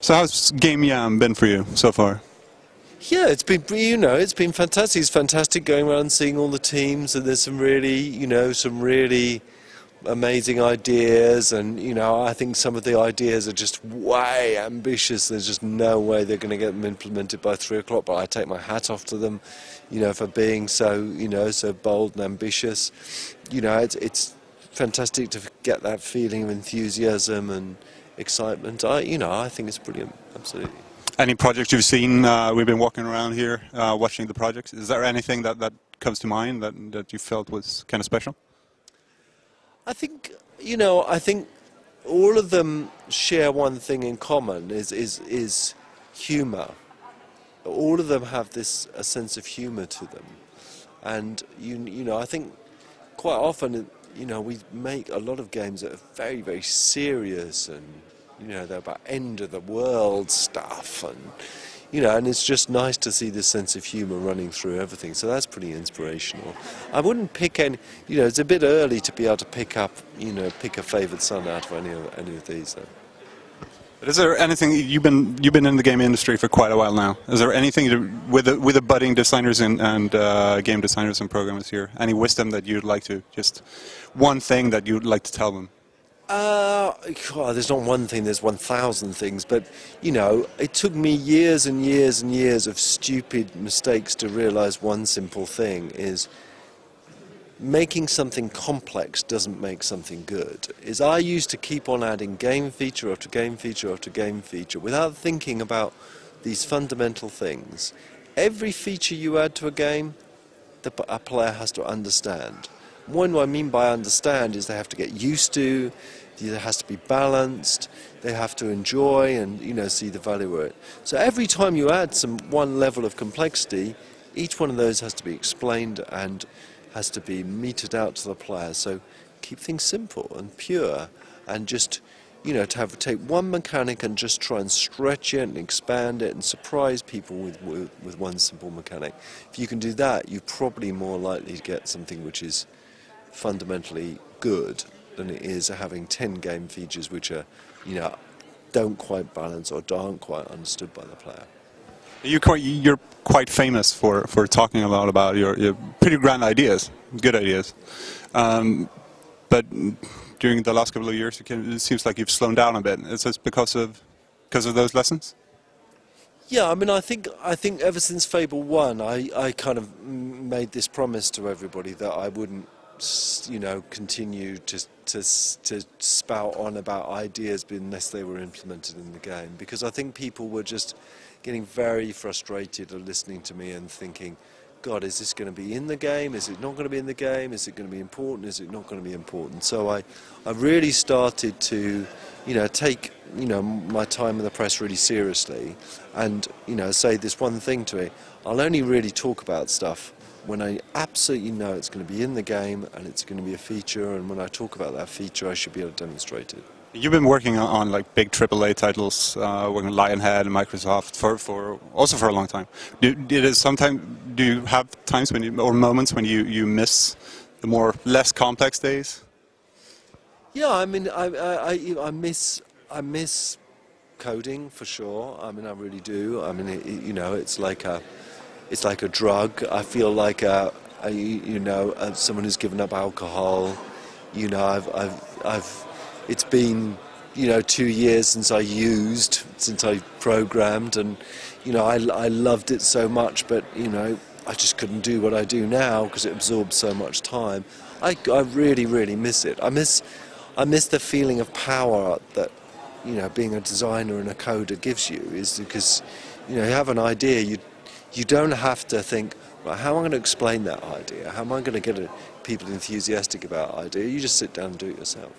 So how's Game Jam been for you so far? Yeah, it's been, it's been fantastic. It's fantastic going around seeing all the teams, and there's some really amazing ideas, and I think some of the ideas are just way ambitious. There's just no way they're going to get them implemented by 3 o'clock. But I take my hat off to them, for being so bold and ambitious. It's fantastic to get that feeling of enthusiasm and excitement. I think it's brilliant. Absolutely. Any projects you've seen? We've been walking around here watching the projects. Is there anything that comes to mind that you felt was kind of special? I think all of them share one thing in common, is humour. All of them have a sense of humour to them, and I think quite often we make a lot of games that are very, very serious, and they're about end of the world stuff, and it's just nice to see this sense of humour running through everything. So that's pretty inspirational. I wouldn't pick any. It's a bit early to be able to pick a favourite son out of any of these. Though. But is there anything you've been in the game industry for quite a while now? Is there anything with the budding designers and game designers and programmers here? Any wisdom that you'd like to one thing that you'd like to tell them? There's not one thing, there's 1,000 things, but it took me years and years and years of stupid mistakes to realise one simple thing is making something complex doesn't make something good. I used to keep on adding game feature after game feature after game feature without thinking about these fundamental things. Every feature you add to a game, a player has to understand. What I mean by understand is they have to get used to, it has to be balanced, they have to enjoy and see the value of it. So every time you add one level of complexity, each one of those has to be explained and has to be meted out to the player. So keep things simple and pure, and just take one mechanic and just try and stretch it and expand it and surprise people with one simple mechanic. If you can do that, you're probably more likely to get something which is fundamentally good than it is having 10 game features which are, don't quite balance or aren't quite understood by the player. You're quite famous for talking a lot about your pretty grand ideas, good ideas. But during the last couple of years, it seems like you've slowed down a bit. Is this because of those lessons? Yeah, I think ever since Fable 1, I kind of made this promise to everybody that I wouldn't continue to spout on about ideas unless they were implemented in the game, because I think people were just getting very frustrated of listening to me and thinking, God, is this going to be in the game? Is it not going to be in the game? Is it going to be important? Is it not going to be important? So I really started to take my time in the press really seriously, and say this one thing to me: I'll only really talk about stuff when I absolutely know it's going to be in the game and it's going to be a feature, and when I talk about that feature I should be able to demonstrate it. You've been working on like big AAA titles, working with Lionhead and Microsoft for a long time. Do you have times or moments when you miss the less complex days? Yeah, I miss coding for sure. I really do. It's like a drug. I feel like someone who's given up alcohol. It's been 2 years since I programmed, and I loved it so much, but I just couldn't do what I do now because it absorbs so much time. I really miss it. I miss the feeling of power that being a designer and a coder gives you, is because you have an idea. You don't have to think, right, how am I going to explain that idea? How am I going to get people enthusiastic about an idea? You just sit down and do it yourself.